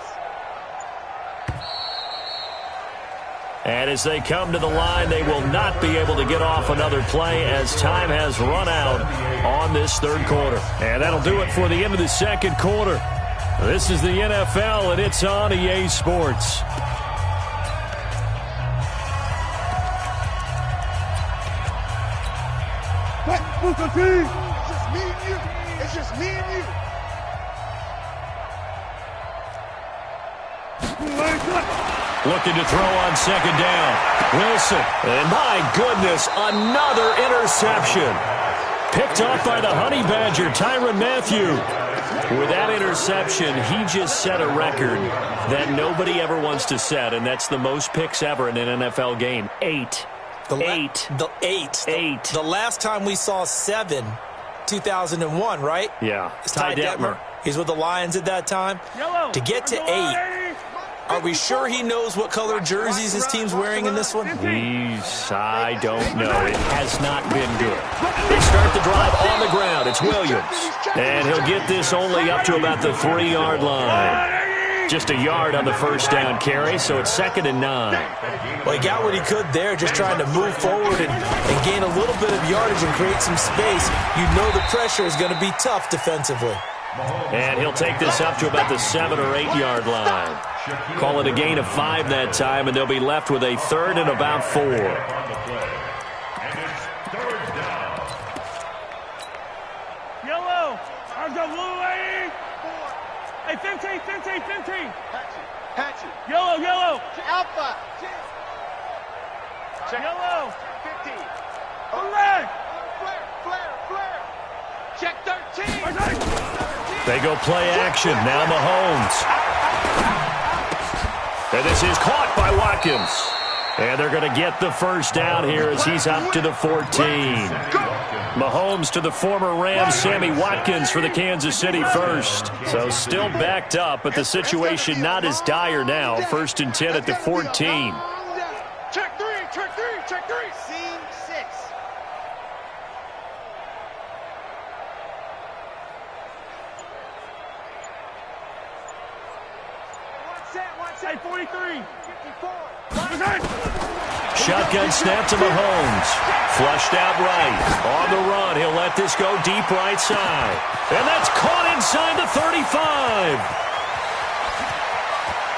And as they come to the line, they will not be able to get off another play as time has run out on this third quarter. And that'll do it for the end of the second quarter. This is the NFL, and it's on EA Sports. It's just me and you. It's just me and you. Looking to throw on second down. Wilson. And my goodness, another interception. Picked off by the Honey Badger, Tyrann Mathieu. With that interception, he just set a record that nobody ever wants to set, and that's the most picks ever in an NFL game. 8. The last time we saw 7, 2001, right? Yeah. It's Ty Detmer. He's with the Lions at that time. To get to 8, are we sure he knows what color jerseys his team's wearing in this one? I don't know. It has not been good. They start the drive on the ground. It's Williams. And he'll get this only up to about the 3-yard line. Just a yard on the first down carry, so it's second and 9. Well, he got what he could there, just trying to move forward and gain a little bit of yardage and create some space. You know the pressure is going to be tough defensively. And he'll take this up to about the 7 or 8-yard line. Call it a gain of 5 that time, and they'll be left with a third and about 4. Yellow. RWA. Hey, Fenty. Hatchet. Yellow. Alpha. Check. Yellow. 15. Flare. Check 13. They go play action. Now Mahomes. And this is caught by Watkins. And they're going to get the first down here as he's up to the 14. Mahomes to the former Rams, Sammy Watkins for the Kansas City first. So still backed up, but the situation not as dire now. First and 10 at the 14. Check 3. Scene 6. Hey, 43. 54. Shotgun snap to Mahomes. Flushed out right. On the run, he'll let this go deep right side. And that's caught inside the 35.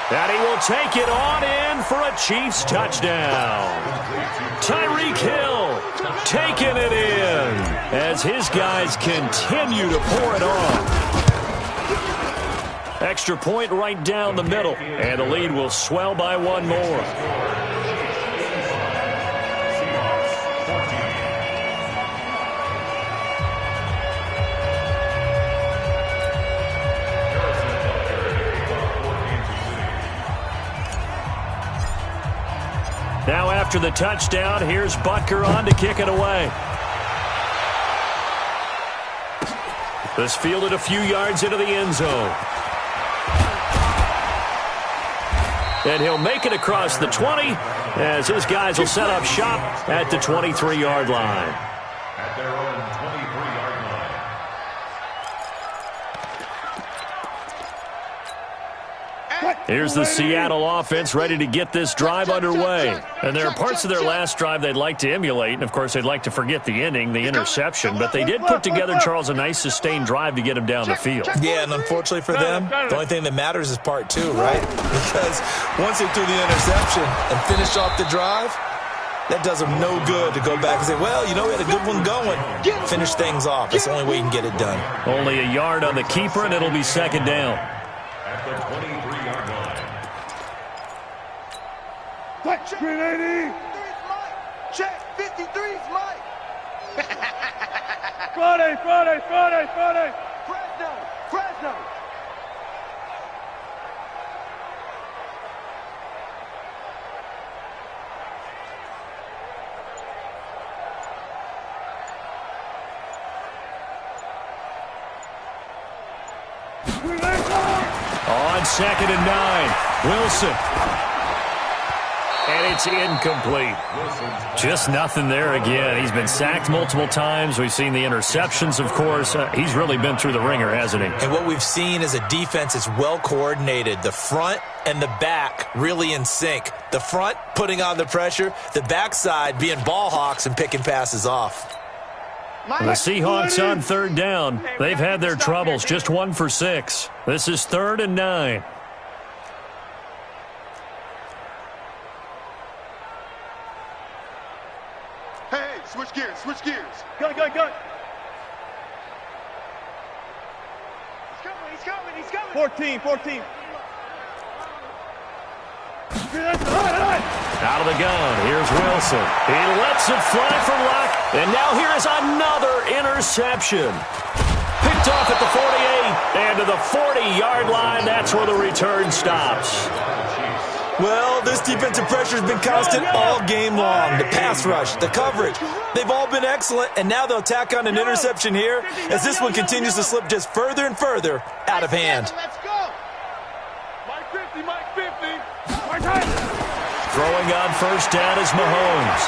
And he will take it on in for a Chiefs touchdown. Tyreek Hill taking it in as his guys continue to pour it on. Extra point right down the middle, and the lead will swell by 1 more. Now after the touchdown, here's Butker on to kick it away. This fielded a few yards into the end zone. And he'll make it across the 20 as his guys will set up shop at the 23-yard line. At their own 23-yard line. Here's the Seattle offense ready to get this drive underway. And there are parts of their last drive they'd like to emulate. And, of course, they'd like to forget the ending, the interception. But they did put together, Charles, a nice sustained drive to get him down the field. Yeah, and unfortunately for them, the only thing that matters is part two, right? Because once they threw the interception and finished off the drive, that does them no good to go back and say, well, you know, we had a good one going. Finish things off. That's the only way you can get it done. Only a yard on the keeper, and it'll be second down. At the 23-yard line. Check, 380. Check, 53's Mike. Friday. Fresno. On 2nd and 9, Wilson. And it's incomplete. Just nothing there again. He's been sacked multiple times. We've seen the interceptions, of course. He's really been through the ringer, hasn't he? And what we've seen is a defense that's well coordinated. The front and the back really in sync. The front putting on the pressure, the backside being ball hawks and picking passes off. The Seahawks on 3rd down. They've had their troubles, just 1 for 6. This is 3rd and 9. Hey, switch gears. Go. He's coming. 14. Out of the gun, here's Wilson. He lets it fly from Locke, and now here is another interception. Picked off at the 48, and to the 40-yard line, that's where the return stops. Well, this defensive pressure has been constant all game long. The pass rush, the coverage, they've all been excellent, and now they'll tack on an interception here as this one continues to slip just further and further out of hand. Let's go. Mike 50. Throwing on 1st down is Mahomes.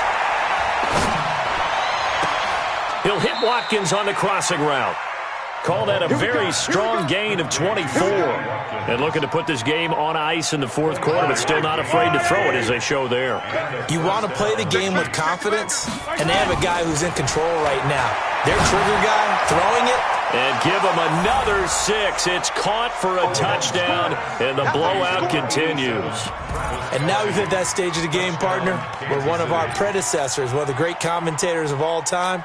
He'll hit Watkins on the crossing route. Call that a very strong gain of 24. And looking to put this game on ice in the 4th quarter, but still not afraid to throw it as they show there. You want to play the game with confidence, and they have a guy who's in control right now. Their trigger guy throwing it. And give him another 6. It's caught for a touchdown, and the blowout continues. And now we've hit that stage of the game, partner, where one of our predecessors, one of the great commentators of all time,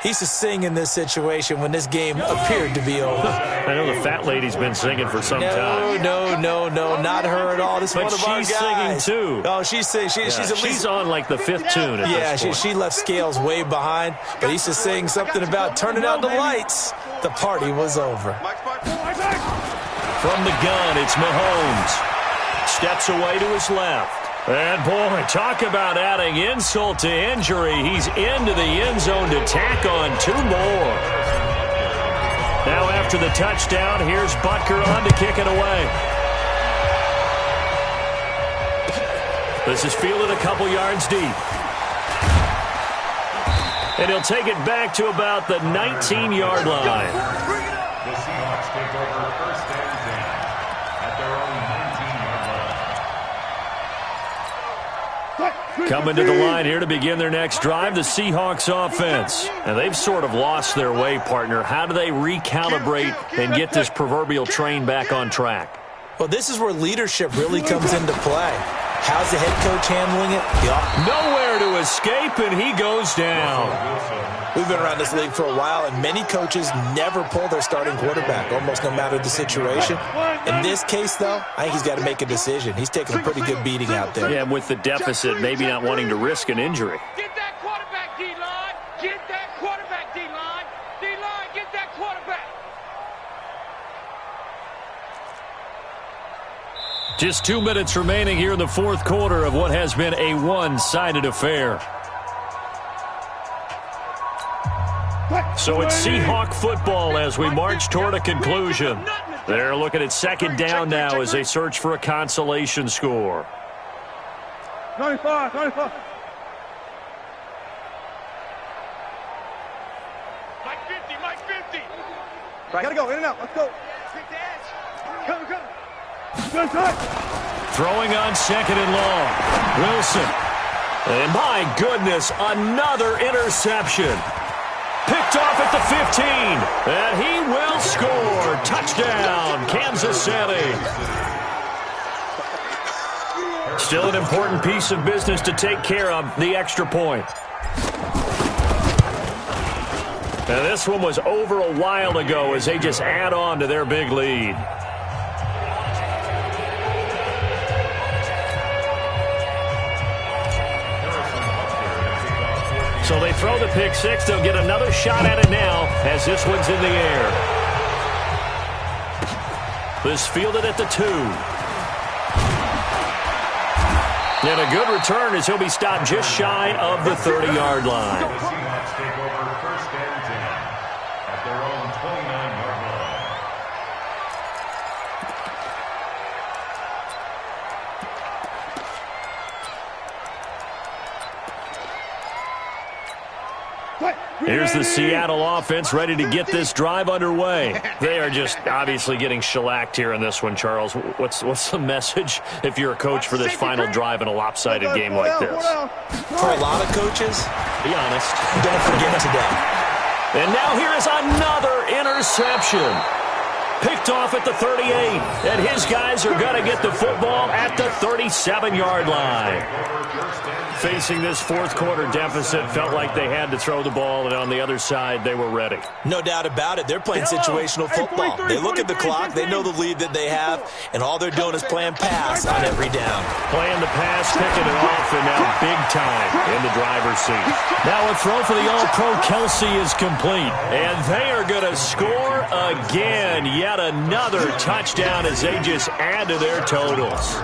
he used to sing in this situation when this game appeared to be over. I know the fat lady's been singing for some time. No, not her at all. This is but one of our guys. She's singing too. Oh, she's at least. She's on like the 5th tune at this point. she left Scales way behind, but he used to sing something about turning out the lights. The party was over. From the gun, it's Mahomes. Steps away to his left. And, boy, talk about adding insult to injury. He's into the end zone to tack on 2 more. Now after the touchdown, here's Butker on to kick it away. This is fielded a couple yards deep. And he'll take it back to about the 19-yard line. The Seahawks take over 1st and 10 at their own 19-yard line. Coming to the line here to begin their next drive, the Seahawks offense. And they've sort of lost their way, partner. How do they recalibrate and get this proverbial train back on track? Well, this is where leadership really comes into play. How's the head coach handling it? Nowhere to escape, and he goes down. We've been around this league for a while, and many coaches never pull their starting quarterback, almost no matter the situation. In this case, though, I think he's got to make a decision. He's taking a pretty good beating out there. Yeah, with the deficit, maybe not wanting to risk an injury. Get that quarterback, D-line. Get that quarterback, D-line. D-line, get that quarterback. Just 2 minutes remaining here in the 4th quarter of what has been a one-sided affair. So it's Seahawk football as we march toward a conclusion. They're looking at second down now as they search for a consolation score. 95. Mike 50, Mike 50. Gotta go, in and out, let's go. Take the edge. Come. Good touch. Throwing on second and long. Wilson. And my goodness, another interception. Picked off at the 15. And he will score. Touchdown, Kansas City. Still an important piece of business to take care of, the extra point. Now this one was over a while ago as they just add on to their big lead. So they throw the pick six. They'll get another shot at it now as this one's in the air. This fielded at the 2. And a good return as he'll be stopped just shy of the 30-yard line. The Seahawks take over first and 10 at their own 29-yard line. Here's the Seattle offense ready to get this drive underway. They are just obviously getting shellacked here in this one, Charles. What's the message if you're a coach for this final drive in a lopsided game like this? For a lot of coaches, be honest, don't forget today. And now here is another interception. Picked off at the 38. And his guys are going to get the football at the 37-yard line. Facing this fourth quarter deficit, felt like they had to throw the ball, and on the other side, they were ready. No doubt about it. They're playing situational football. They look at the clock, they know the lead that they have, and all they're doing is playing pass on every down. Playing the pass, picking it off, and now big time in the driver's seat. Now a throw for the All-Pro Kelsey is complete, and they are going to score again. Yet another touchdown as they just add to their totals.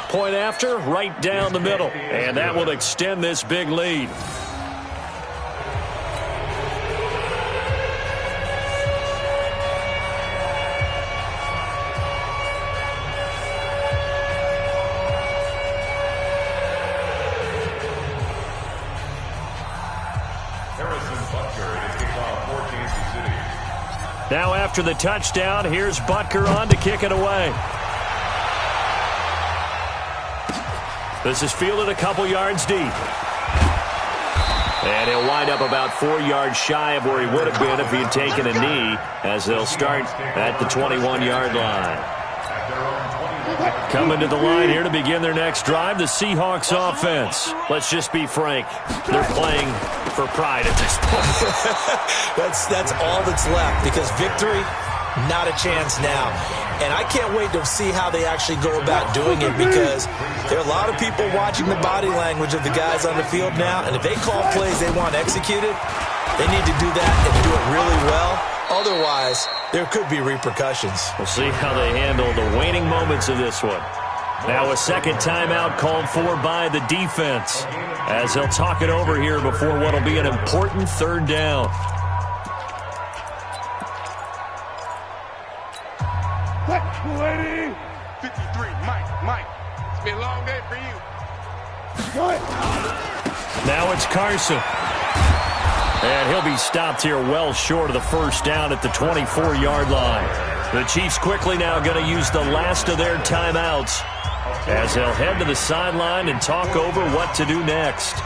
Point after, right down the middle. And that will extend this big lead. Now after the touchdown, here's Butker on to kick it away. This is fielded a couple yards deep. And he'll wind up about 4 yards shy of where he would have been if he had taken a knee, as they'll start at the 21-yard line. Coming to the line here to begin their next drive, the Seahawks offense. Let's just be frank. They're playing for pride at this point. That's all that's left, because victory, not a chance now. And I can't wait to see how they actually go about doing it, because there are a lot of people watching the body language of the guys on the field now, and if they call plays they want executed, they need to do that and do it really well. Otherwise, there could be repercussions. We'll see how they handle the waning moments of this one. Now a second timeout called for by the defense, as they'll talk it over here before what will be an important third down. Lady. 53, Mike. It's been a long day for you. Now it's Carson. And he'll be stopped here well short of the first down at the 24-yard line. The Chiefs quickly now going to use the last of their timeouts as they'll head to the sideline and talk over what to do next.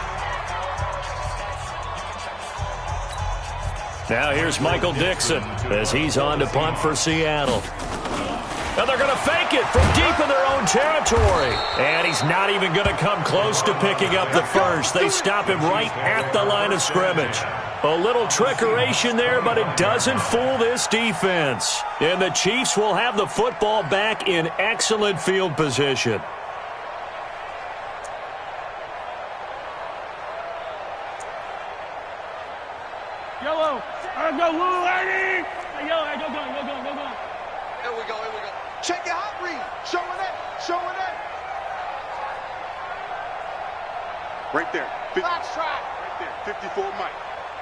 Now here's Michael Dixon as he's on to punt for Seattle. And they're going to fake it from deep in their own territory. And he's not even going to come close to picking up the first. They stop him right at the line of scrimmage. A little trickeration there, but it doesn't fool this defense. And the Chiefs will have the football back in excellent field position. Yellow. Go, Lou, lady. Yellow, go. Here we go. Check your hot read. Showing that. Right there. Box try. Right there. 54 Mike.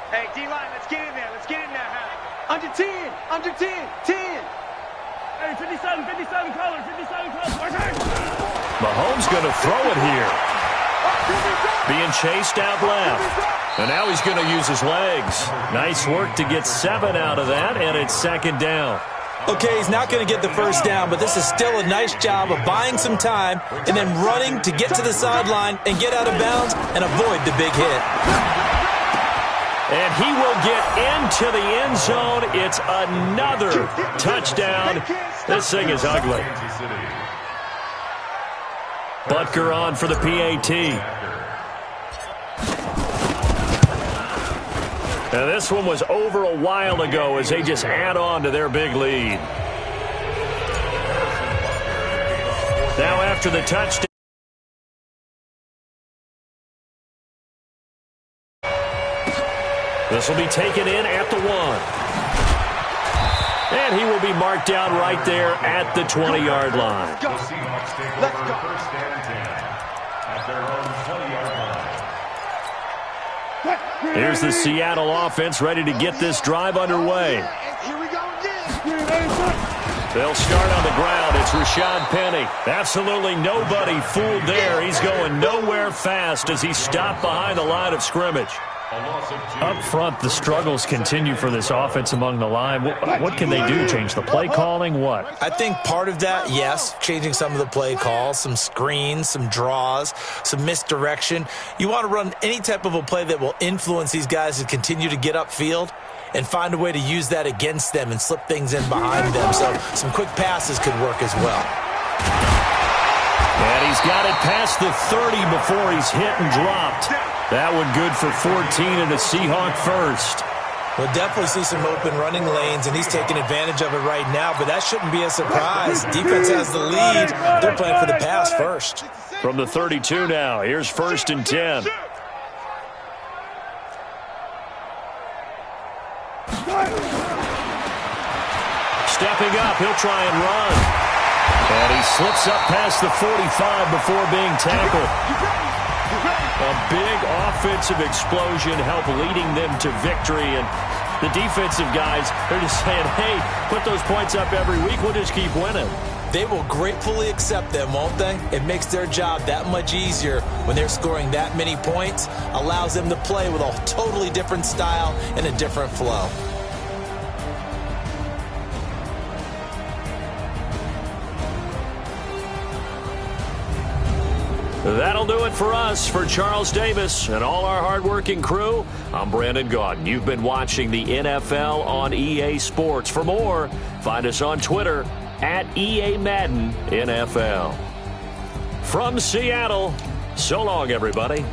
Hey, D-line, let's get in there. Let's get in there, huh? Under 10. Under 10. 10. Hey, 57, 57 colors, 57 colors. Mahomes going to throw it here. Being chased out left. And now he's going to use his legs. Nice work to get 7 out of that, and it's second down. Okay, he's not going to get the first down, but this is still a nice job of buying some time and then running to get to the sideline and get out of bounds and avoid the big hit. And he will get into the end zone. It's another touchdown. This thing is ugly. Butker on for the PAT. Now this one was over a while ago as they just add on to their big lead. Now after the touchdown. This will be taken in at the 1. And he will be marked down right there at the 20-yard line. The Seahawks take over first and 10 at their own 20-yard line. Here's the Seattle offense ready to get this drive underway. Here we go again. They'll start on the ground. It's Rashad Penny. Absolutely nobody fooled there. He's going nowhere fast as he stopped behind the line of scrimmage. Up front, the struggles continue for this offense among the line. What can they do? Change the play calling? What? I think part of that, yes, changing some of the play calls, some screens, some draws, some misdirection. You want to run any type of a play that will influence these guys to continue to get upfield and find a way to use that against them and slip things in behind them. So some quick passes could work as well. And he's got it past the 30 before he's hit and dropped. That one good for 14 and a Seahawk first. We'll definitely see some open running lanes, and he's taking advantage of it right now, but that shouldn't be a surprise. Defense has the lead. They're playing for the pass first. From the 32 now, here's first and 10. Stepping up, he'll try and run. And he slips up past the 45 before being tackled. A big offensive explosion helped leading them to victory. And the defensive guys, they're just saying, hey, put those points up every week. We'll just keep winning. They will gratefully accept them, won't they? It makes their job that much easier when they're scoring that many points. Allows them to play with a totally different style and a different flow. That'll do it for us. For Charles Davis and all our hardworking crew, I'm Brandon Gaudin. You've been watching the NFL on EA Sports. For more, find us on Twitter at EA Madden NFL. From Seattle, so long, everybody.